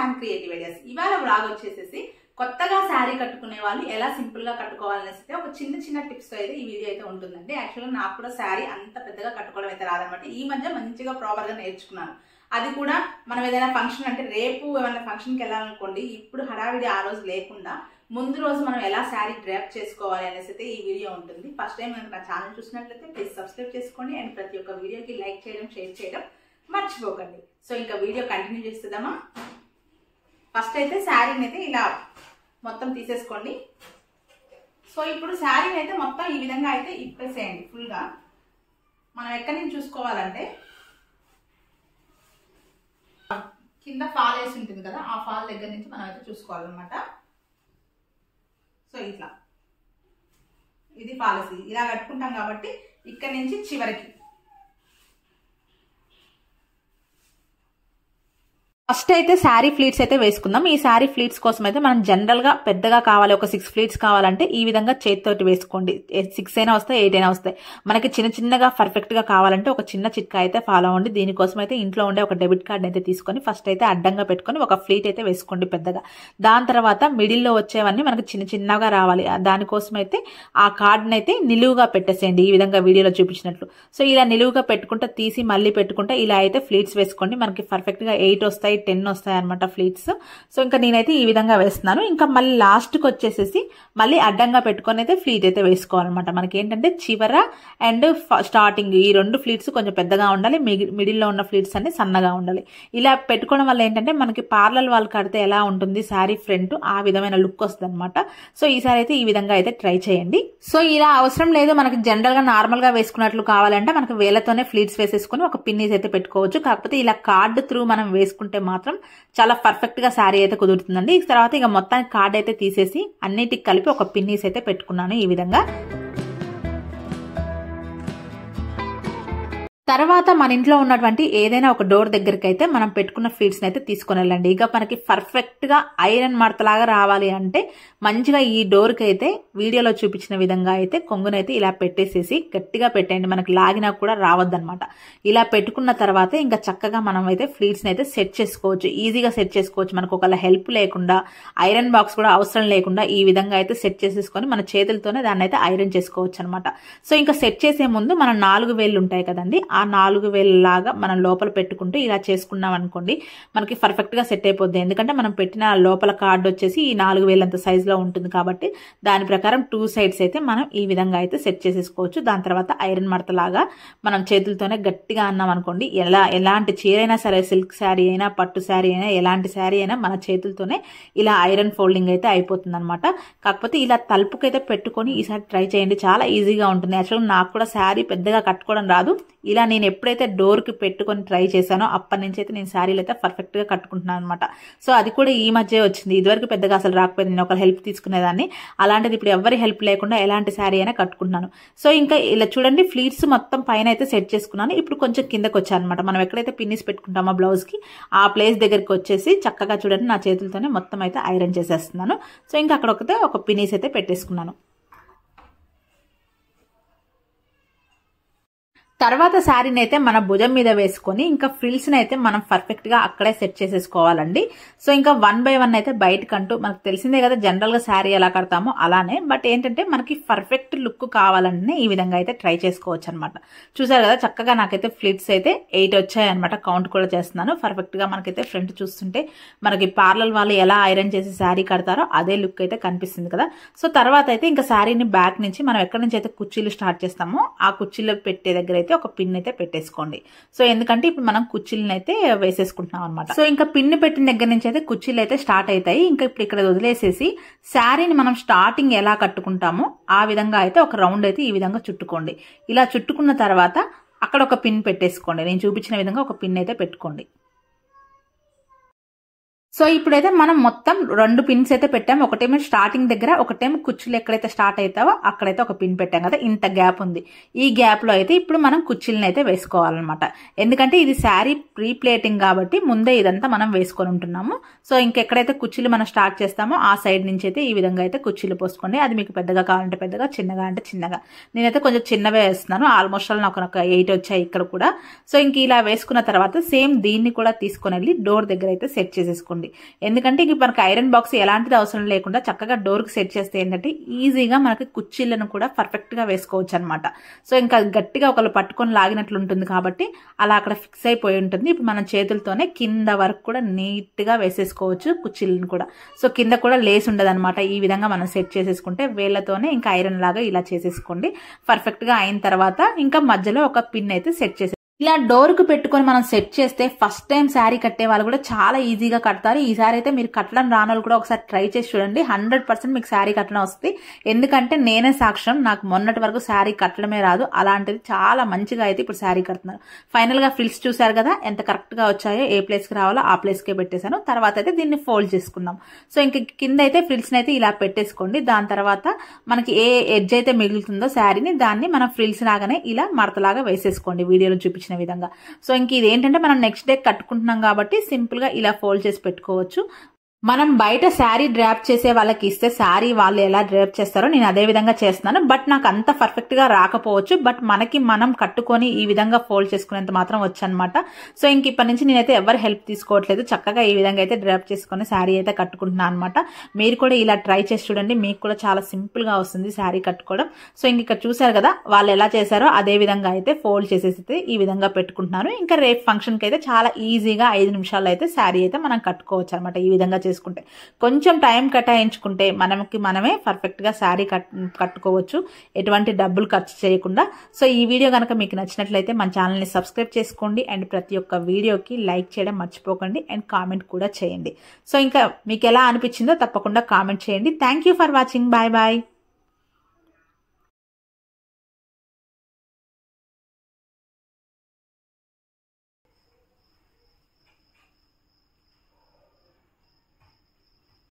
Sam creative ideas. ఇవాళ vlog వచ్చేసేసి కొత్తగా శారీ కట్టుకునే వాళ్ళు ఎలా సింపుల్ గా కట్టుకోవాలనేసి ఒక చిన్న టిప్స్ తో అయితే ఈ వీడియో అయితే ఉంటుందండి. యాక్చువల్గా నాకు కూడా శారీ అంత పెద్దగా కట్టుకోవడం అయితే రాదనమాట. ఈ మధ్య మంచిగా ప్రాపర్ గా నేర్చుకున్నాను. అది కూడా మనం ఏదైనా ఫంక్షన్ అంటే రేపు ఏమైనా ఫంక్షన్కి వెళ్ళాలనుకోండి, ఇప్పుడు హడావిడి ఆ రోజు లేకుండా ముందు రోజు మనం ఎలా శారీ డ్రాప్ చేసుకోవాలి అనేసి అయితే ఈ వీడియో ఉంటుంది. ఫస్ట్ టైం నా ఛానల్ చూసినట్లయితే ప్లీజ్ సబ్స్క్రైబ్ చేసుకోండి అండ్ ప్రతి ఒక్క వీడియోకి లైక్ చేయడం, షేర్ చేయడం మర్చిపోకండి. సో ఇంకా వీడియో కంటిన్యూ చేస్తుందామా? ఫస్ట్ అయితే శారీని అయితే ఇలా మొత్తం తీసేసుకోండి. సో ఇప్పుడు శారీని అయితే మొత్తం ఈ విధంగా అయితే ఇప్పేసేయండి ఫుల్గా. మనం ఎక్కడి నుంచి చూసుకోవాలంటే కింద ఫాల్ వేసి ఉంటుంది కదా, ఆ ఫాల్ దగ్గర నుంచి మనం అయితే చూసుకోవాలన్నమాట. సో ఇట్లా ఇది పాలసీ ఇలా కట్టుకుంటాం కాబట్టి ఇక్కడి నుంచి చివరికి ఫస్ట్ అయితే శారీ ఫ్లీట్స్ అయితే వేసుకుందాం. ఈ శారీ ఫ్లీట్స్ కోసం అయితే మనం జనరల్ గా పెద్దగా కావాలి, ఒక 6 ఫ్లీట్స్ కావాలంటే ఈ విధంగా చేతితోటి వేసుకోండి. 6 అయినా వస్తాయి, 8 అయినా వస్తాయి. మనకి చిన్నగా పర్ఫెక్ట్ గా కావాలంటే ఒక చిన్న చిట్కా అయితే ఫాలో అవ్వండి. దీనికోసం అయితే ఇంట్లో ఉండే ఒక డెబిట్ కార్డ్ అయితే తీసుకొని ఫస్ట్ అయితే అడ్డంగా పెట్టుకొని ఒక ఫ్లీట్ అయితే వేసుకోండి పెద్దగా. దాని తర్వాత మిడిల్లో వచ్చేవన్నీ మనకి చిన్నగా రావాలి. దానికోసం అయితే ఆ కార్డ్ని అయితే నిలువుగా పెట్టేసేయండి, ఈ విధంగా వీడియోలో చూపించినట్లు. సో ఇలా నిలువుగా పెట్టుకుంటే తీసి మళ్ళీ పెట్టుకుంటే ఇలా అయితే ఫ్లీట్స్ వేసుకోండి. మనకి పర్ఫెక్ట్ గా 8 వస్తాయి, 10 వస్తాయి అనమాట ఫ్లీట్స్. సో ఇంకా నేనైతే ఈ విధంగా వేస్తున్నాను. ఇంకా మళ్ళీ లాస్ట్కి వచ్చేసేసి మళ్ళీ అడ్డంగా పెట్టుకొని అయితే ఫ్లీట్ అయితే వేసుకోవాలన్నమాట. మనకి ఏంటంటే చివర అండ్ స్టార్టింగ్ ఈ 2 ఫ్లీట్స్ కొంచెం పెద్దగా ఉండాలి, మిడిల్లో ఉన్న ఫ్లీట్స్ అన్ని సన్నగా ఉండాలి. ఇలా పెట్టుకోవడం వల్ల ఏంటంటే మనకి పార్లర్ వాళ్ళు కడితే ఎలా ఉంటుంది శారీ ఫ్రంట్, ఆ విధమైన లుక్ వస్తుంది అనమాట. సో ఈసారి అయితే ఈ విధంగా అయితే ట్రై చేయండి. సో ఇలా అవసరం లేదు, మనకి జనరల్ గా నార్మల్ గా వేసుకున్నట్లు కావాలంటే మనకి వేలతోనే ఫ్లీట్స్ వేసేసుకుని ఒక పిన్నీస్ అయితే పెట్టుకోవచ్చు. కాకపోతే ఇలా కార్డ్ త్రూ మనం వేసుకుంటే మాత్రం చాలా పర్ఫెక్ట్ గా శారీ అయితే కుదురుతుందండి. ఈ తర్వాత ఇక మొత్తానికి కార్డ్ అయితే తీసేసి అన్నిటికి కలిపి ఒక పిన్నీస్ అయితే పెట్టుకున్నాను ఈ విధంగా. తర్వాత మన ఇంట్లో ఉన్నటువంటి ఏదైనా ఒక డోర్ దగ్గరికి అయితే మనం పెట్టుకున్న ఫ్లీట్స్ అయితే తీసుకుని వెళ్ళండి. ఇక మనకి పర్ఫెక్ట్ గా ఐరన్ మడతలాగా రావాలి అంటే మంచిగా ఈ డోర్ కి అయితే వీడియోలో చూపించిన విధంగా అయితే కొంగునైతే ఇలా పెట్టేసేసి గట్టిగా పెట్టండి, మనకి లాగినా కూడా రావద్దనమాట. ఇలా పెట్టుకున్న తర్వాత ఇంకా చక్కగా మనం అయితే ఫ్లీట్స్ అయితే సెట్ చేసుకోవచ్చు, ఈజీగా సెట్ చేసుకోవచ్చు. మనకు ఒకవేళ హెల్ప్ లేకుండా, ఐరన్ బాక్స్ కూడా అవసరం లేకుండా ఈ విధంగా అయితే సెట్ చేసేసుకొని మన చేతులతోనే దాన్ని అయితే ఐరన్ చేసుకోవచ్చు అనమాట. సో ఇంకా సెట్ చేసే ముందు మన 4 వేళ్ళు ఉంటాయి కదండి, ఆ 4 వేళ్ళలాగా మనం లోపల పెట్టుకుంటూ ఇలా చేసుకున్నాం అనుకోండి మనకి పర్ఫెక్ట్ గా సెట్ అయిపోద్ది. ఎందుకంటే మనం పెట్టిన లోపల కార్డ్ వచ్చేసి ఈ 4 వేలంత సైజ్ లో ఉంటుంది కాబట్టి దాని ప్రకారం 2 సైడ్స్ అయితే మనం ఈ విధంగా అయితే సెట్ చేసేసుకోవచ్చు. దాని తర్వాత ఐరన్ మడతలాగా మనం చేతులతోనే గట్టిగా అన్నాం అనుకోండి, ఎలాంటి చీర అయినా సరే, సిల్క్ శారీ అయినా, పట్టు శారీ అయినా, ఎలాంటి శారీ అయినా మన చేతులతోనే ఇలా ఐరన్ ఫోల్డింగ్ అయితే అయిపోతుంది అనమాట. కాకపోతే ఇలా తలుపుకైతే పెట్టుకొని ఈసారి ట్రై చేయండి, చాలా ఈజీగా ఉంటుంది. యాక్చువల్గా నాకు కూడా శారీ పెద్దగా కట్టుకోవడం రాదు. ఇలా నేను ఎప్పుడైతే డోర్ కి పెట్టుకొని ట్రై చేశానో అప్పటి నుంచి అయితే నేను శారీలు అయితే పర్ఫెక్ట్ గా కట్టుకుంటున్నాను అనమాట. సో అది కూడా ఈ మధ్య వచ్చింది, ఇదివరకు పెద్దగా అసలు రాకపోయింది, నేను ఒక హెల్ప్ తీసుకునేదాన్ని. అలాంటిది ఇప్పుడు ఎవరి హెల్ప్ లేకుండా ఎలాంటి శారీ అయినా కట్టుకుంటున్నాను. సో ఇంకా ఇలా చూడండి, ఫ్లీట్స్ మొత్తం పైన అయితే సెట్ చేసుకున్నాను. ఇప్పుడు కొంచెం కిందకి వచ్చాను అనమాట. మనం ఎక్కడైతే పిన్నిస్ పెట్టుకుంటామో బ్లౌజ్ కి ఆ ప్లేస్ దగ్గరికి వచ్చేసి చక్కగా చూడండి నా చేతులతోనే మొత్తం అయితే ఐరన్ చేసేస్తున్నాను. సో ఇంకా అక్కడ ఒక పిన్నిస్ అయితే పెట్టేసుకున్నాను. తర్వాత శారీని అయితే మన భుజం మీద వేసుకొని ఇంకా ఫ్రిల్స్ ని అయితే మనం పర్ఫెక్ట్ గా అక్కడే సెట్ చేసేసుకోవాలండి. సో ఇంకా 1 by 1 అయితే బయటకంటూ మనకు తెలిసిందే కదా జనరల్ గా శారీ ఎలా కడతామో అలానే, బట్ ఏంటంటే మనకి పర్ఫెక్ట్ లుక్ కావాలంటే ఈ విధంగా అయితే ట్రై చేసుకోవచ్చు అనమాట. చూసారు కదా చక్కగా నాకైతే ఫ్లిట్స్ అయితే 8 వచ్చాయి అనమాట. కౌంట్ కూడా చేస్తున్నాను. పర్ఫెక్ట్ గా మనకైతే ఫ్రంట్ చూస్తుంటే మనకి పార్లర్ వాళ్ళు ఎలా ఐరన్ చేసి శారీ కడతారో అదే లుక్ అయితే కనిపిస్తుంది కదా. సో తర్వాత అయితే ఇంకా శారీని బ్యాక్ నుంచి మనం ఎక్కడి నుంచి అయితే కుర్చీలు స్టార్ట్ చేస్తామో ఆ కుర్చీలో పెట్టే దగ్గర అయితే ఒక పిన్ అయితే పెట్టేసుకోండి. సో ఎందుకంటే ఇప్పుడు మనం కుర్చీలను అయితే వేసేసుకుంటున్నాం అనమాట. సో ఇంకా పిన్ పెట్టిన దగ్గర నుంచి అయితే కుర్చీలు అయితే స్టార్ట్ అవుతాయి. ఇంకా ఇప్పుడు ఇక్కడ వదిలేసేసి శారీని మనం స్టార్టింగ్ ఎలా కట్టుకుంటామో ఆ విధంగా అయితే ఒక రౌండ్ అయితే ఈ విధంగా చుట్టుకోండి. ఇలా చుట్టుకున్న తర్వాత అక్కడ ఒక పిన్ పెట్టేసుకోండి. నేను చూపించిన విధంగా ఒక పిన్ అయితే పెట్టుకోండి. సో ఇప్పుడైతే మనం మొత్తం 2 పిన్స్ అయితే పెట్టాము. ఒకటేమో స్టార్టింగ్ దగ్గర, ఒకటేమో కుర్చీలు ఎక్కడైతే స్టార్ట్ అవుతావో అక్కడైతే ఒక పిన్ పెట్టాం కదా, ఇంత గ్యాప్ ఉంది. ఈ గ్యాప్ లో అయితే ఇప్పుడు మనం కుర్చీలను అయితే వేసుకోవాలన్నమాట. ఎందుకంటే ఇది శారీ ప్రీ ప్లేటింగ్ కాబట్టి ముందే ఇదంతా మనం వేసుకొని ఉంటున్నాము. సో ఇంకెక్కడైతే కుర్చీలు మనం స్టార్ట్ చేస్తామో ఆ సైడ్ నుంచి అయితే ఈ విధంగా అయితే కుర్చీలు పోసుకోండి. అది మీకు పెద్దగా కావాలంటే పెద్దగా, చిన్నగా అంటే చిన్నగా. నేనైతే కొంచెం చిన్నవే వేస్తున్నాను. ఆల్మోస్ట్ నాకు 8 వచ్చాయి ఇక్కడ కూడా. సో ఇంక ఇలా వేసుకున్న తర్వాత సేమ్ దీన్ని కూడా తీసుకొని వెళ్ళి డోర్ దగ్గర అయితే సెట్ చేసేసుకోండి. చేసుకోండి. ఎందుకంటే ఇక మనకి ఐరన్ బాక్స్ ఎలాంటిది అవసరం లేకుండా చక్కగా డోర్కి సెట్ చేస్తే ఏంటంటే ఈజీగా మనకి కుర్చీలను కూడా పర్ఫెక్ట్గా వేసుకోవచ్చు అనమాట. సో ఇంకా గట్టిగా ఒకళ్ళు పట్టుకొని లాగినట్లు ఉంటుంది కాబట్టి అలా అక్కడ ఫిక్స్ అయిపోయి ఉంటుంది. ఇప్పుడు మనం చేతులతోనే కింద వరకు కూడా నీట్గా వేసేసుకోవచ్చు కుర్చీలను కూడా. సో కింద కూడా లేస్ ఉండదు అనమాట. ఈ విధంగా మనం సెట్ చేసేసుకుంటే వేళ్లతోనే ఇంకా ఐరన్ లాగా ఇలా చేసేసుకోండి. పర్ఫెక్ట్గా అయిన తర్వాత ఇంకా మధ్యలో ఒక పిన్ అయితే సెట్ చేసి ఇలా డోర్కు పెట్టుకొని మనం సెట్ చేస్తే ఫస్ట్ టైం శారీ కట్టే వాళ్ళు కూడా చాలా ఈజీగా కడతారు. ఈసారి అయితే మీరు కట్టడం రానోళ్ళు కూడా ఒకసారి ట్రై చేసి చూడండి. 100% మీకు శారీ కట్టడం వస్తుంది. ఎందుకంటే నేనే సాక్ష్యం, నాకు మొన్నటి వరకు శారీ కట్టడమే రాదు. అలాంటిది చాలా మంచిగా అయితే ఇప్పుడు శారీ కడుతున్నారు. ఫైనల్గా ఫ్రిల్స్ చూసారు కదా ఎంత కరెక్ట్గా వచ్చాయో. ఏ ప్లేస్కి రావాలో ఆ ప్లేస్కే పెట్టేశాను. తర్వాత అయితే దీన్ని ఫోల్డ్ చేసుకున్నాం. సో ఇంక కింద అయితే ఫ్రిల్స్ని అయితే ఇలా పెట్టేసుకోండి. దాని తర్వాత మనకి ఏ ఎడ్జ్ అయితే మిగులుతుందో శారీని దాన్ని మనం ఫ్రిల్స్ లాగానే ఇలా మడతలాగా వేసేసుకోండి వీడియోలో చూపించిన విధంగా. సో ఇంక ఇది ఏంటంటే మనం నెక్స్ట్ డే కట్టుకుంటున్నాం కాబట్టి సింపుల్ గా ఇలా ఫోల్డ్ చేసి పెట్టుకోవచ్చు. మనం బయట శారీ డ్రాప్ చేసే వాళ్ళకి ఇస్తే శారీ వాళ్ళు ఎలా డ్రాప్ చేస్తారో నేను అదే విధంగా చేస్తున్నాను. బట్ నాకు అంత పర్ఫెక్ట్ గా రాకపోవచ్చు. బట్ మనకి మనం కట్టుకొని ఈ విధంగా ఫోల్డ్ చేసుకునేంత మాత్రం వచ్చనమాట. సో ఇంక ఇప్పటి నుంచి నేనైతే ఎవరు హెల్ప్ తీసుకోవట్లేదు. చక్కగా ఈ విధంగా అయితే డ్రాప్ చేసుకుని శారీ అయితే కట్టుకుంటున్నాను అనమాట. మీరు కూడా ఇలా ట్రై చేసి చూడండి. మీకు కూడా చాలా సింపుల్ గా వస్తుంది శారీ కట్టుకోవడం. సో ఇంక ఇక్కడ చూసారు కదా వాళ్ళు ఎలా చేశారో అదే విధంగా అయితే ఫోల్డ్ చేసేసి ఈ విధంగా పెట్టుకుంటున్నాను. ఇంకా రేపు ఫంక్షన్ కి అయితే చాలా ఈజీగా 5 నిమిషాల్లో అయితే శారీ అయితే మనం కట్టుకోవచ్చు అనమాట. ఈ విధంగా చేసుకుంటే కొంచెం టైం కేటాయించుకుంటే మనమే పర్ఫెక్ట్ గా శారీ కట్టుకోవచ్చు, ఎటువంటి డబ్బులు ఖర్చు చేయకుండా. సో ఈ వీడియో కనుక మీకు నచ్చినట్లయితే మన ఛానల్ని సబ్స్క్రైబ్ చేసుకోండి అండ్ ప్రతి ఒక్క వీడియోకి లైక్ చేయడం మర్చిపోకండి అండ్ కామెంట్ కూడా చేయండి. సో ఇంకా మీకు ఎలా అనిపించిందో తప్పకుండా కామెంట్ చేయండి. Thank you for watching. Bye bye.